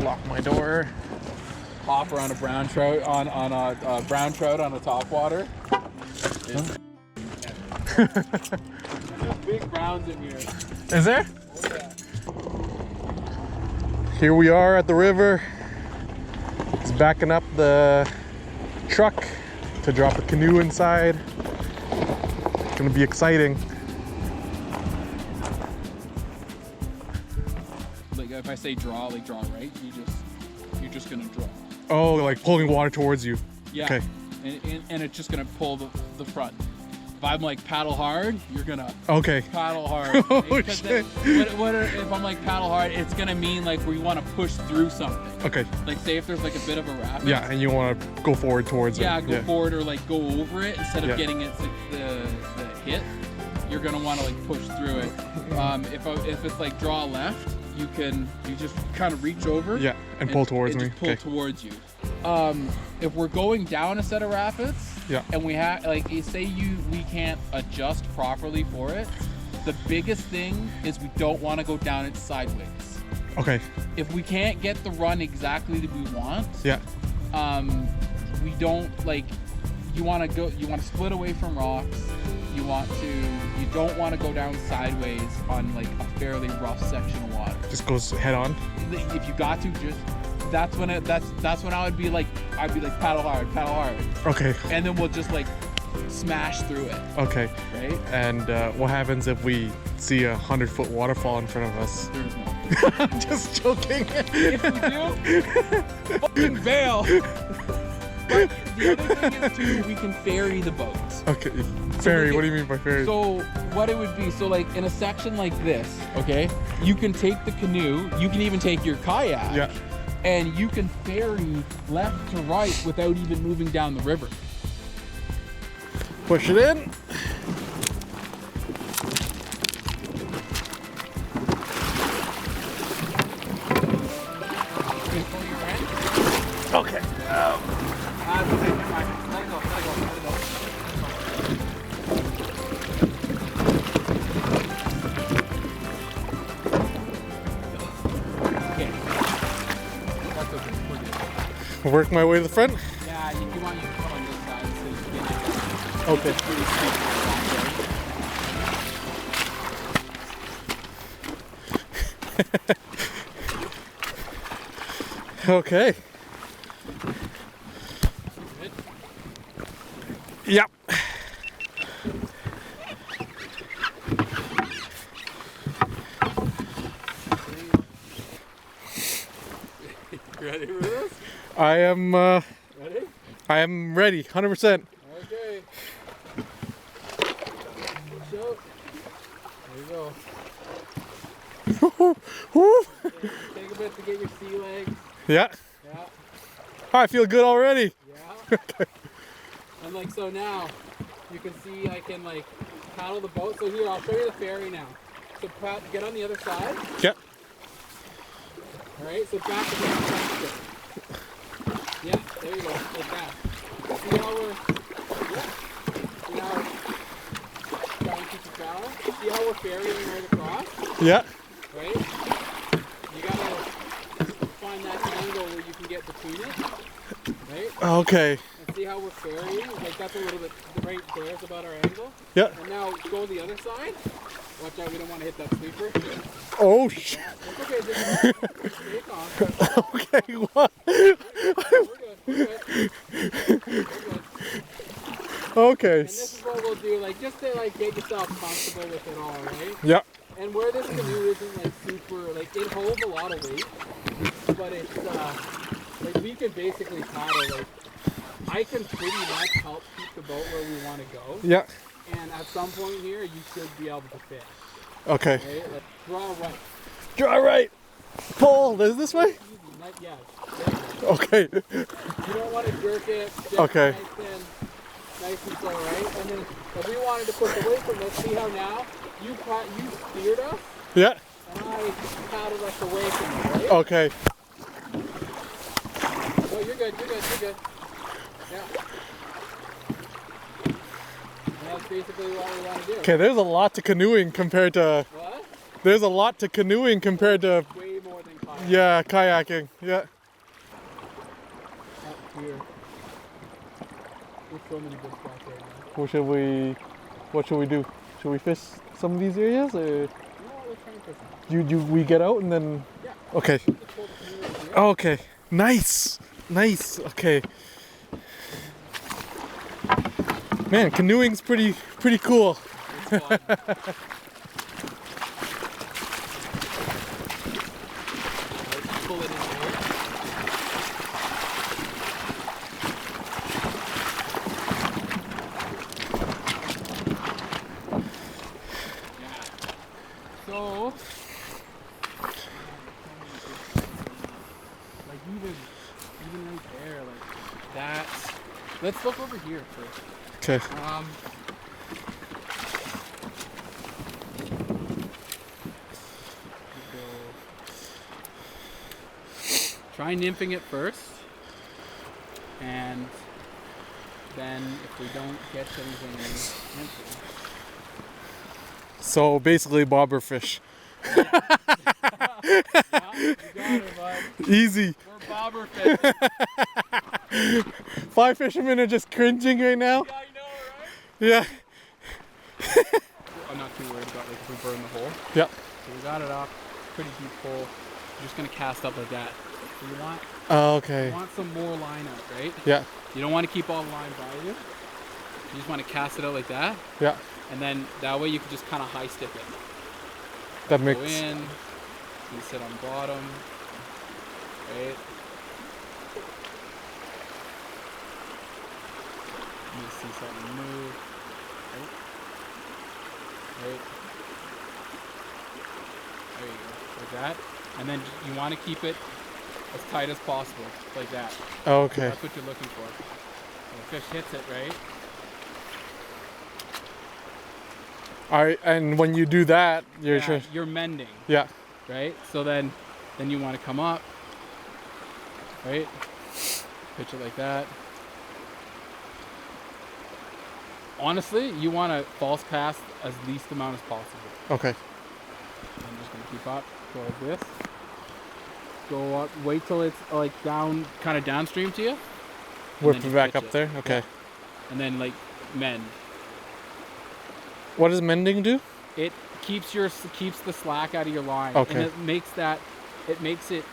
Lock my door. Hop around a brown trout on a brown trout on a topwater. There's big browns in here. Is there? Oh, yeah. Here we are at the river. He's backing up the truck to drop a canoe inside. It's gonna be exciting. Like if I say draw, like draw right, you're just gonna draw. Oh, like pulling water towards you. Yeah. Okay. And it's just gonna pull the front. If I'm like paddle hard, you're gonna paddle hard. Oh, shit. If I'm like paddle hard, it's gonna mean like we want to push through something. Okay. Like say if there's like a bit of a rapid. Yeah, and you want to go forward towards it. Yeah, go forward or like go over it instead of Yeah. getting it the hit. You're gonna want to like push through it. If it's like draw left, you just kind of reach over. Yeah, and pull towards me. Just pull towards you. If we're going down a set of rapids, Yeah. and we have like say we can't adjust properly for it, the biggest thing is we don't want to go down it sideways. Okay. If we can't get the run exactly that we want, Yeah. we don't like. You want to split away from rocks. You don't want to go down sideways on like a fairly rough section of water. Just goes head on. If you got to, that's when I would be like paddle hard. Okay. And then we'll just like smash through it. Okay. Right? And what happens if we see a 100-foot waterfall in front of us? There's no. I'm just joking. If we do, fucking bail. But the other thing is too, we can ferry the boats. Okay. Ferry, what do you mean by ferry? So what it would be, so like in a section like this, okay, you can take the canoe, you can even take your kayak, Yeah. and you can ferry left to right without even moving down the river. Push it in. Okay. Work my way to the front. Yeah, you want you to come on this side so you can get it. Okay. Okay. Good. Yep. Ready for this? I am Ready? I am ready, 100%. Okay. So, there you go. Take a bit to get your sea legs. Yeah. Yeah. I feel good already. Yeah. And like so now, you can see I can like paddle the boat. So here, I'll show you the ferry now. So get on the other side. Yeah. All right. So back to the Yeah. There you go. Like that. See how we're trying to keep the balance. See how we're ferrying right across. Yeah. Right? You gotta find that angle where you can get between it. Right? Okay. And see how we're ferrying? Like that's a little bit right there is about our angle. Yeah. And now go the other side. Watch out, we don't want to hit that sleeper. Oh shit. That's okay, just stay calm. Okay, what? We're good. Okay. And this is what we'll do, like just to like get yourself comfortable with it all, right? Yeah. And where this canoe isn't like super, like it holds a lot of weight, but it's like we can basically paddle. Like I can pretty much help keep the boat where we want to go. Yeah. And at some point here, you should be able to fish. Okay. Right? Like, draw right. Draw right. Pull. This way? Yes. Okay. You don't want to jerk it. Just Okay. Nice and slow, right? And then if we wanted to push away from this, see how now you steered us Yeah. and I paddled us away from you, right? Okay. Oh, you're good. Yeah. And that's basically what we want to do. Okay, there's a lot to canoeing compared to... What? There's a lot to canoeing compared to... Way more than kayaking. Yeah, kayaking. Yeah. Up here. There's so many good spots right now. What should we do? Should we fish some of these areas, or You know what? Let's try and fish them. we get out and then? Yeah. Okay. Just pull the canoe right here. Oh, okay. Nice. Nice. Okay. Man, canoeing's pretty cool. It's fun. Let's pull it in here. Yeah. So, like even right there, like that's. Let's look over here first. Okay. Try nymphing it first, and then if we don't catch anything, nymph it. So basically, bobber fish. Yeah, you got it, bud. Easy. We're bobber fish. Fly fishermen are just cringing right now. Yeah, I know, right? Yeah. I'm not too worried about like if we burn the hole. Yeah. So we got it up, pretty deep hole. You're just gonna cast up like that. So you want Okay. some more line out, right? Yeah. You don't want to keep all the line by you. You just want to cast it out like that, Yeah. and then that way you can just kind of high stick it. That Go makes. in, you sit on bottom, right? You see something move, right? Right. There you go, like that. And then you want to keep it as tight as possible, like that. Okay. That's what you're looking for. When the fish hits it, right? All right. And when you do that, you're Yeah, you're mending, Yeah. right? So then you want to come up, right? Pitch it like that. Honestly, you want to false cast as least amount as possible. Okay. I'm just gonna keep up, go like this. Go up, wait till it's like down, kind of downstream to you. Whip then it just back pitch up it. there. Okay. Yeah. And then like mend. What does mending do? It keeps the slack out of your line. Okay. And it makes it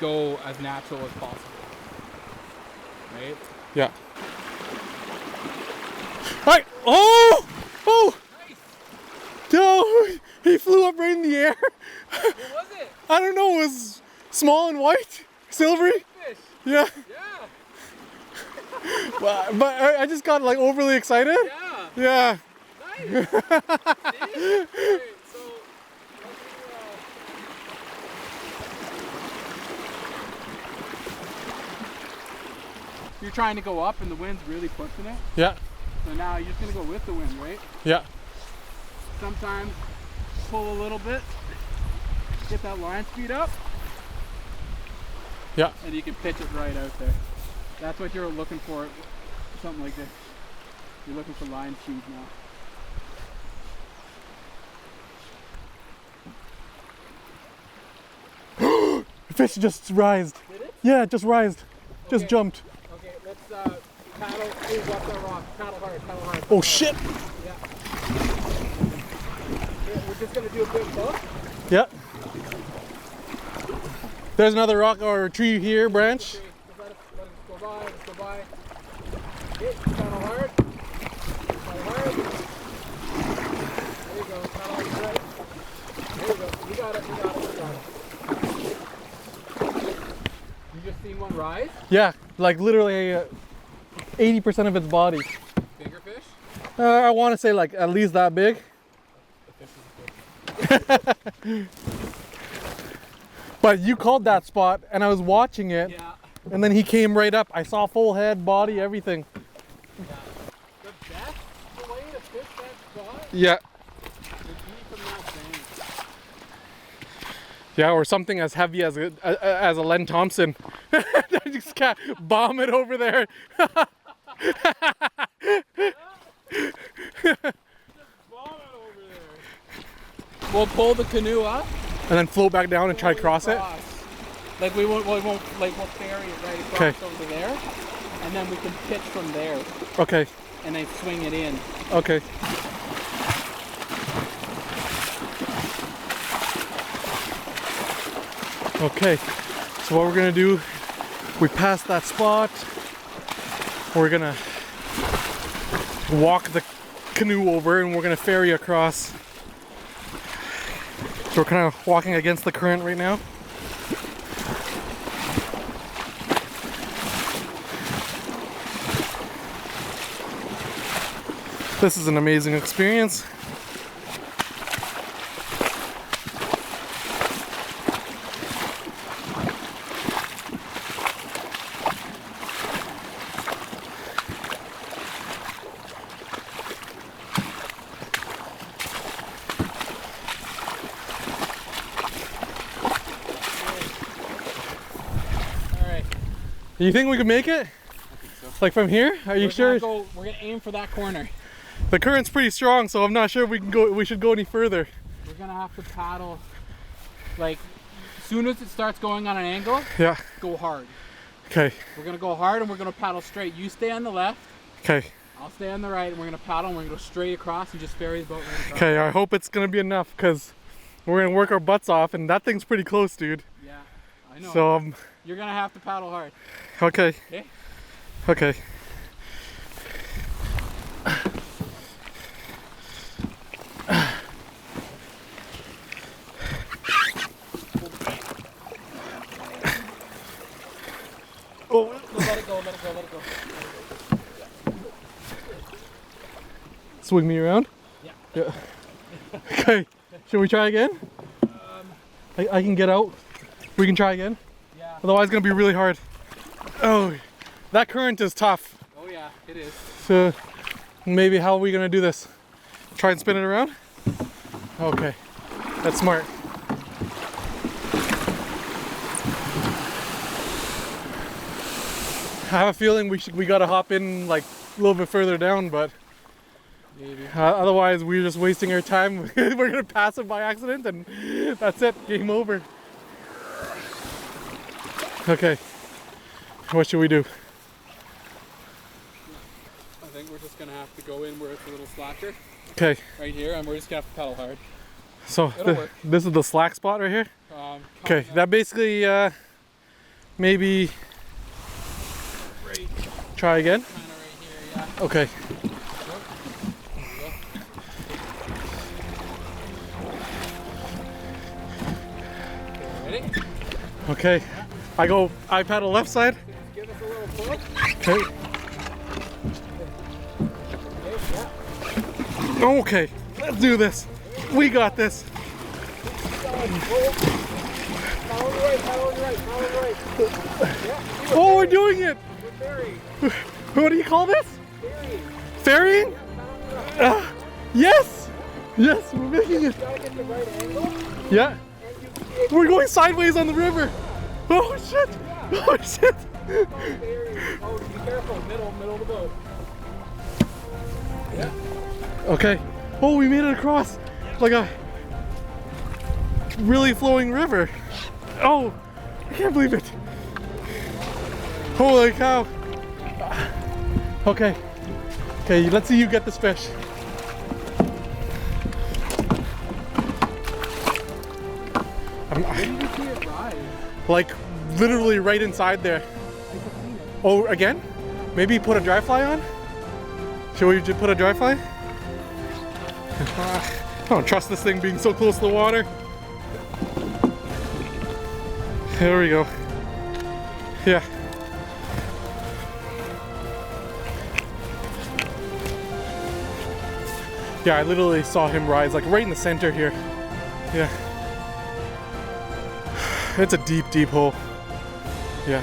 go as natural as possible. Right? Yeah. Hi! Oh! Oh! Nice! No! He flew up right in the air. What was it? I don't know. It was small and white, silvery. Fish. Yeah. Yeah. But I just got like overly excited. Yeah. Yeah. Nice. See? Alright, so you're trying to go up and the wind's really pushing it. Yeah. So now you're just gonna go with the wind, right? Yeah. Sometimes pull a little bit, get that line speed up, Yeah. and you can pitch it right out there. That's what you're looking for, something like this. You're looking for line speed now. The fish just rised. Did it? Yeah, it just rised. Just Okay. jumped. Okay, let's paddle, ooh, watch that rock. Paddle hard, paddle hard. Oh shit. Yeah. Okay, we're just gonna do a quick hook. Yeah. There's another rock or tree here, branch. Okay, just let it go by, let's go by. Okay, paddle hard. Paddle hard. There you go, paddle hard, right. There you go, you got it, you got it, you got it. You just seen one rise? Yeah, like literally 80% of its body. Bigger fish? I want to say like at least that big. The fish is big. But you called that spot and I was watching it, Yeah. and then he came right up. I saw full head, body, everything. Yeah. The best way to fish that spot Yeah. would be from that bank. Yeah, or something as heavy as a Len Thompson. I just can't bomb it over there. Just bomb it over there. We'll pull the canoe up And then float back down and try to cross it? Like we won't like we'll ferry it right across over there, and then we can pitch from there. Okay. And then swing it in. Okay. Okay. So what we're gonna do, we passed that spot. We're gonna walk the canoe over and we're gonna ferry across. So we're kind of walking against the current right now. This is an amazing experience. You think we could make it? I think so. Like from here? Are you sure? We're gonna aim for that corner. The current's pretty strong, so I'm not sure we can go. We should go any further. We're gonna have to paddle. Like, as soon as it starts going on an angle, yeah, go hard. Okay. We're gonna go hard and we're gonna paddle straight. You stay on the left. Okay. I'll stay on the right, and we're gonna paddle and we're gonna go straight across and just ferry the boat right across. Okay. I hope it's gonna be enough because we're gonna work our butts off, and that thing's pretty close, dude. Yeah, I know. So you're gonna have to paddle hard. Okay. Okay. Okay. Oh, let it go, let it go, let it go. Swing me around? Yeah. Yeah. Okay. Should we try again? I can get out. We can try again? Yeah. Otherwise it's gonna be really hard. Oh, that current is tough. Oh yeah, it is. So maybe how are we gonna do this? Try and spin it around? Okay, that's smart. I have a feeling we gotta hop in like a little bit further down, but maybe. Otherwise we're just wasting our time. We're gonna pass it by accident and that's it, game over. Okay, what should we do? I think we're just gonna have to go in where it's a little slacker. Okay. Right here, and we're just gonna have to paddle hard. So this is the slack spot right here? Okay, that basically maybe right. Try again? Kinda right here, yeah. Okay. Ready? Okay. I paddle left side. Just give us a little push. Okay. Okay, let's do this. We got this. Oh, we're doing it. What do you call this? Ferrying. Yes. Yes, we're making it. Yeah. We're going sideways on the river. Oh shit. Oh shit. Oh, be careful. Middle of the boat. Yeah. Okay. Oh, we made it across like a really flowing river. Oh, I can't believe it. Holy cow. Okay. Okay, let's see you get this fish. Where did you see it ride? Like literally right inside there. Oh, again? Maybe put a dry fly on? Should we just put a dry fly? I don't trust this thing being so close to the water. There we go. Yeah. Yeah, I literally saw him rise like right in the center here. Yeah. It's a deep, deep hole. Yeah.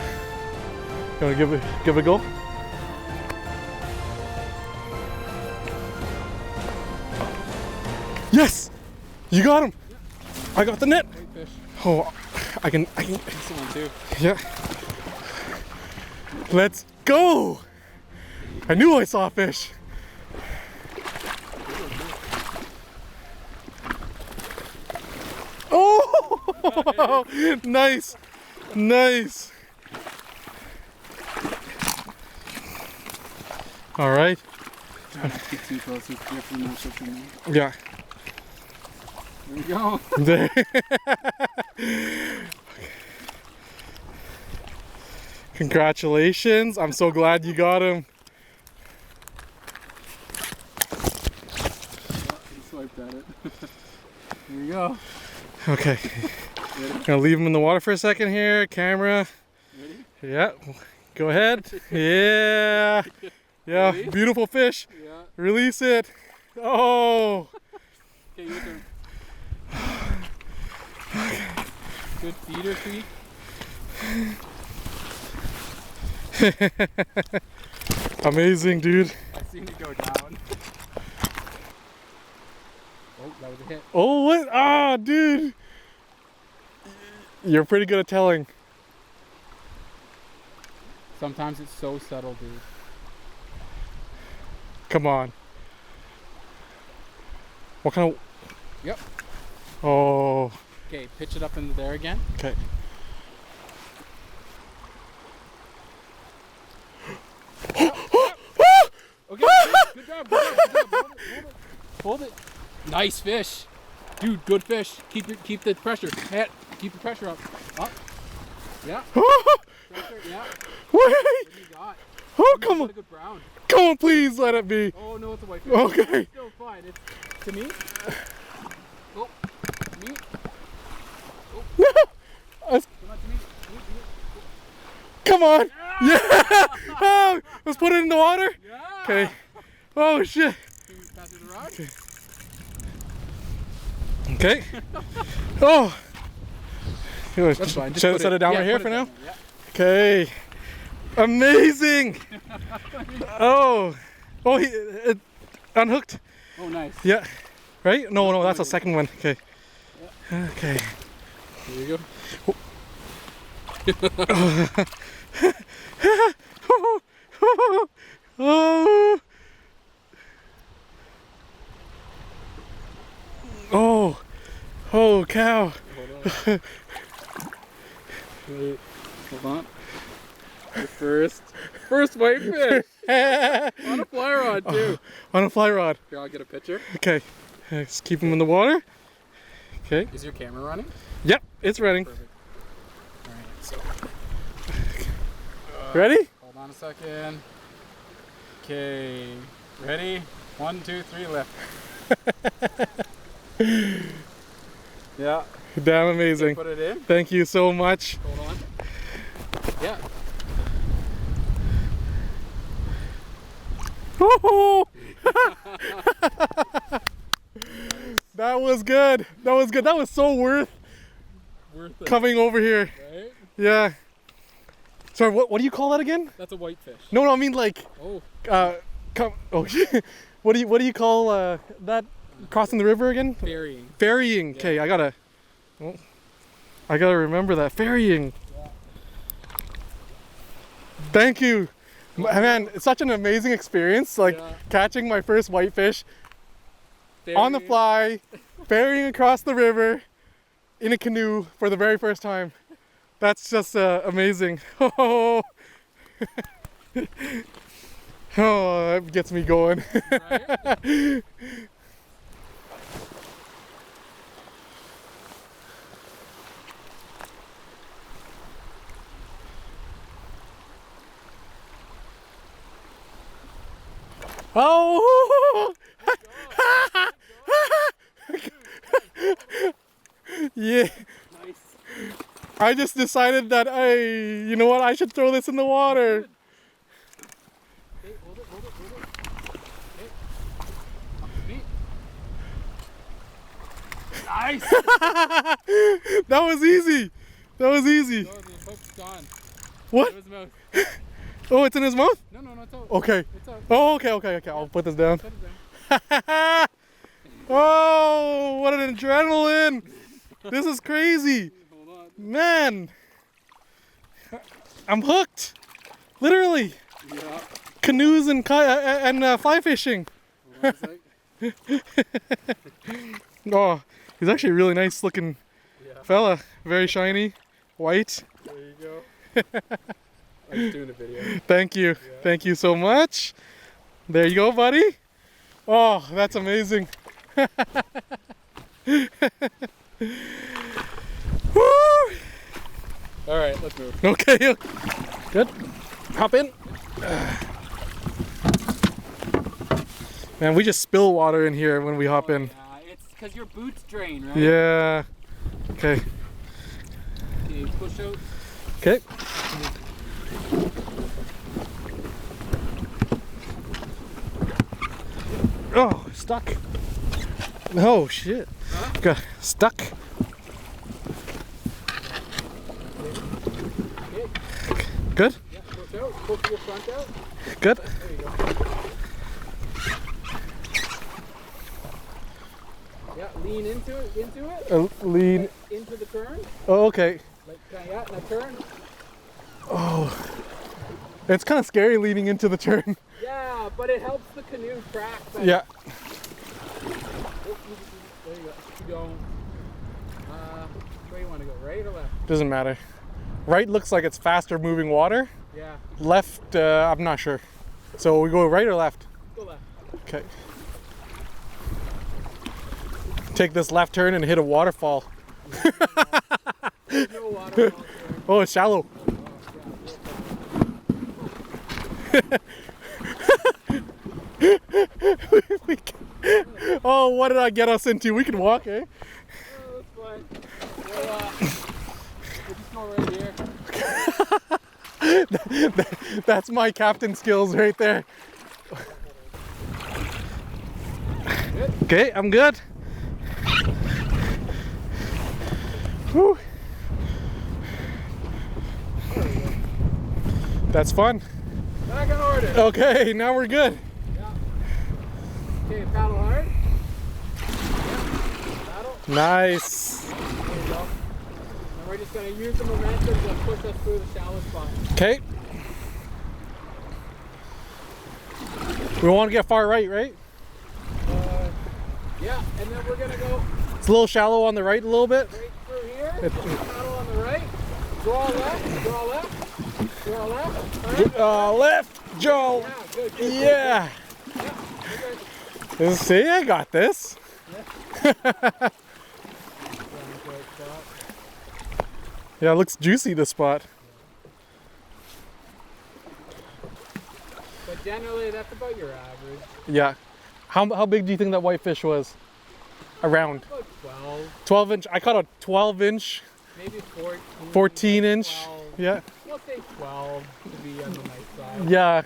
You wanna give it a go? Yes! You got him! I got the net! Whitefish. Oh, I can. This one too. Yeah. Let's go! I knew I saw a fish. Oh! Nice. Nice. All right. Try not to get too close. It's different than something. Yeah. There we go. There. Congratulations. I'm so glad you got him. Swiped at it. There you go. Okay. Gonna leave him in the water for a second here. Camera. Ready? Yeah. Go ahead. Yeah. Yeah. Ready? Beautiful fish. Yeah. Release it. Oh. Okay, your turn. Good feeder feet. Amazing, dude. I seen it go down. Oh, that was a hit. Oh, what? Ah, dude. You're pretty good at telling. Sometimes it's so subtle, dude. Come on. What kind of... Yep. Oh. Okay, pitch it up into there again. Okay. Okay, good job, good job, good job. Hold it. Nice fish. Dude, good fish. Keep the pressure. Keep the pressure up. Up. Yeah. Pressure, yeah. Wait. What do you got? Oh, You come got on. a good brown. Come on, please let it be. Oh no, it's a whitefish. Okay. It's still fine. It's to me. Oh, to me. Oh, Let's- come on to me. Come on. Yeah. Oh, let's put it in the water. Yeah. Okay. Oh, shit. Can we pass it the rod? Okay. Oh. Here, That's fine. Just Should I put set it down yeah, right here put for it now? down there, Okay. Amazing. Oh. Oh, it unhooked. Yeah. Oh, nice. Yeah. Right? No, that's the second one. Okay. Okay. There you go. Oh. Oh. Oh, cow. Hold on. Wait. Hold on. Your first whitefish on a fly rod too. On a fly rod. Here, I'll get a picture. Okay. Let's keep him in the water. Okay. Is your camera running? Yep, it's running. Perfect. All right. So. Ready? Hold on a second. Okay. Ready? 1, 2, 3, lift. Yeah. Damn amazing. Put it in. Thank you so much. Hold on. Yeah. That was good. That was good. That was so worth Worth it. coming over here. Right? Yeah. Sorry, what do you call that again? That's a whitefish. No, I mean like Oh. oh shit. What do you call that crossing the river again? Ferrying. Ferrying. Okay, Yeah. I gotta remember that. Ferrying. Yeah. Thank you. Man, it's such an amazing experience, like Yeah. catching my first whitefish on the Ferrying. fly, ferrying across the river in a canoe for the very first time. That's just amazing. Oh, that gets me going. Right? Oh! Yeah. Nice. I just decided that you know what? I should throw this in the water. Okay, hold it. Okay. Up to me. Nice! That was easy. That was easy. Oh, the hook's gone. What? It was mouth. Oh, it's in his mouth? No, it's out. Okay. It's out. Oh, okay. I'll put this down. Put it down. Oh, what an adrenaline. This is crazy. Hold on. Man. I'm hooked. Literally. Yeah. Canoes and fly fishing. Hold on a sec. Oh, he's actually a really nice looking Yeah. fella. Very shiny, white. There you go. I'm just doing a video. Thank you. Yeah. Thank you so much. There you go, buddy. Oh, that's amazing. Woo! All right, let's move. Okay. Good. Hop in. Man, we just spill water in here when we hop in. Yeah, it's because your boots drain, right? Yeah. Okay. Okay, push out. Okay. Oh, stuck. Oh shit. Huh? Got stuck. Okay. Good. Yeah, push out. Push your front out. Good. There you go. Yeah, lean into it. Lean. Like, into the turn. Oh, okay. Like, yeah, now turn. Oh, it's kind of scary leaning into the turn. Yeah, but it helps the canoe track. Better. Yeah. Oh, there you go. Keep going. Where you want to go? Right or left? Doesn't matter. Right looks like it's faster moving water. Yeah. Left, I'm not sure. So we go right or left? Go left. Okay. Take this left turn and hit a waterfall. There's no waterfalls there. Oh, it's shallow. Oh, what did I get us into? We can walk, eh? Oh, that's fine. We'll just go right here. That's my captain skills right there. Good. Okay, I'm good. Whew. That's fun. Back in order. Okay, now we're good. Yeah. Okay, paddle hard. Yeah. Paddle. Nice. There you go. And we're just going to use the momentum to push us through the shallow spot. Okay. We want to get far right, right? Yeah, and then we're going to go It's a little shallow on the right a little bit. right through here. Paddle on the right. Draw left. Draw left. Draw left. Turn. Left, Joe. Yeah, good. Good, Yeah. good. Yeah, you're good. See, I got this. Yeah, it looks juicy, this spot. But generally, that's about your average. Yeah. How big do you think that whitefish was? Around About 12, 12 inch. I caught a 12 inch, maybe 14. 14 inch. 12. Yeah. We'll say 12 to be on the nice side. Yeah.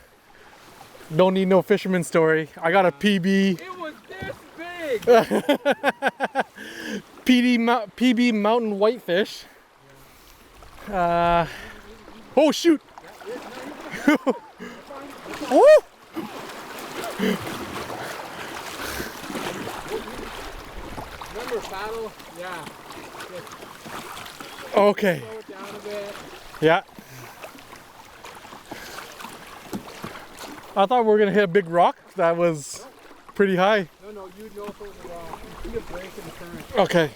Don't need no fisherman story. I got a PB. It was this big! PB mountain whitefish. Oh shoot! Oh! Remember, paddle? Yeah. Just Okay. slow it down a bit. Yeah. I thought we were gonna hit a big rock that was pretty high. No, you'd know if it was a rock. You see a break in the current. Okay.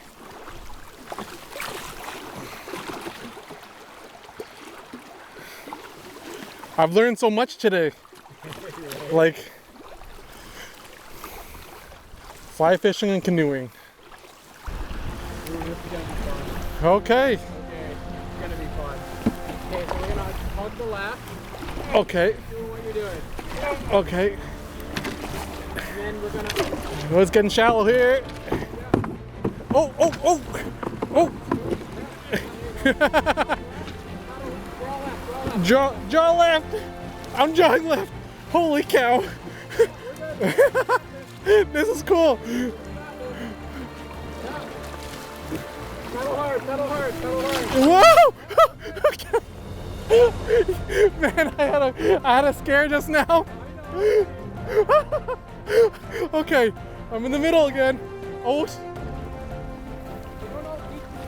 I've learned so much today. Like fly fishing and canoeing. Ooh, this is gonna be fun. Okay. Okay, it's gonna be fun. Okay, so we're gonna hug the left. Okay. Keep doing what you're doing. Okay. And then we're gonna. Oh, it's getting shallow here. Oh, oh, oh, oh. Jaw left. I'm jawing left. Holy cow. This is cool. Pedal hard, pedal hard, pedal hard. Whoa! Man, I had a scare just now. Okay, I'm in the middle again. Oh, No,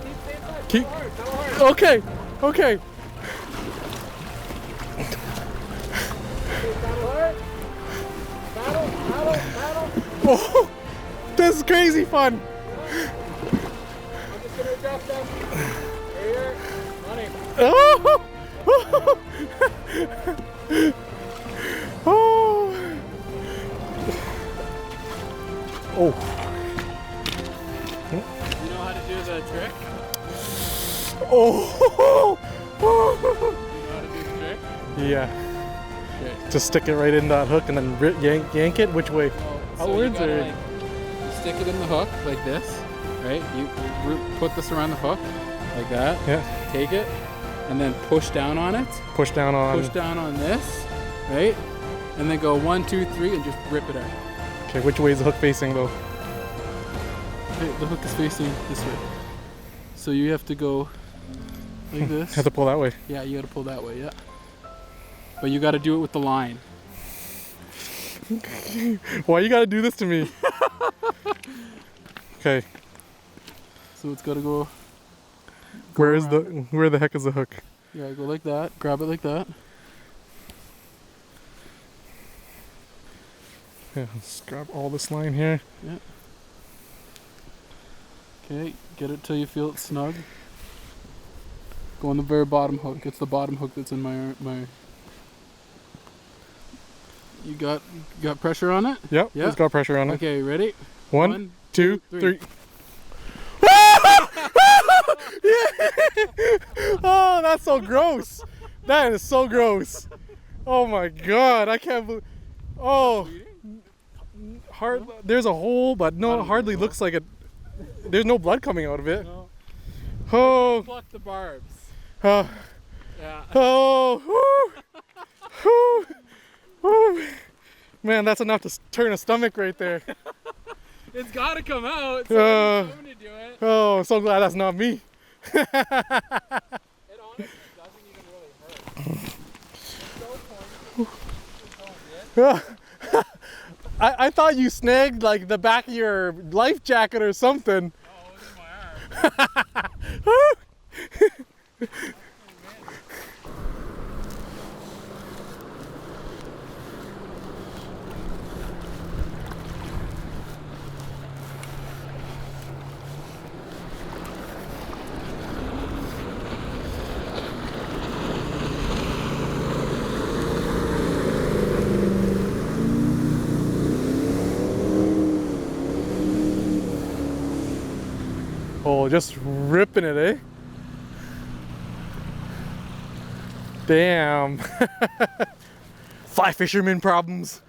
keep staying tight. Keep- Pedal hard, pedal hard. okay, okay. Okay, paddle hard. Paddle, paddle, paddle. Oh, this is crazy fun. I'll just Canoe drop down. Here, money. Oh! Oh! Oh! You know how to do the trick? Oh! You know how to do the trick? Yeah. Okay. Just stick it right in that hook and then yank it. Which way? So Outwards you gotta, or? like, you stick it in the hook like this, right? You put this around the hook like that. Yeah. Take it and then push down on it. Push down on. Push down on this, right? And then go 1, 2, 3 and just rip it out. Okay, which way is the hook facing though? Okay, the hook is facing this way. So you have to go like this. Have to pull that way. Yeah, you gotta pull that way, yeah. But you gotta do it with the line. Why you gotta do this to me? Okay. So it's gotta go. Where the heck is the hook? Yeah, go like that. Grab it like that. Yeah, let's grab all this line here. Yeah. Okay, get it till you feel it snug. Go on the very bottom hook. It's the bottom hook that's in my. You got pressure on it? Yep, Yeah. it's got pressure on it. Okay, ready? 1, 2, 3. Oh, that's so gross. That is so gross. Oh my god, I can't believe. Oh, there's a hole, but no, it hardly looks like it. There's no blood coming out of it. No. Oh, Pluck the barbs. oh, Yeah. oh, whew, whew, whew. Man, that's enough to turn a stomach right there. It's gotta come out. Someone's going to do it. Oh, I'm so glad that's not me. It honestly doesn't even really hurt. It's so pointy. I thought you snagged like the back of your life jacket or something. Oh, it was in my arm. Oh, just ripping it, eh? Damn. Fly fisherman problems.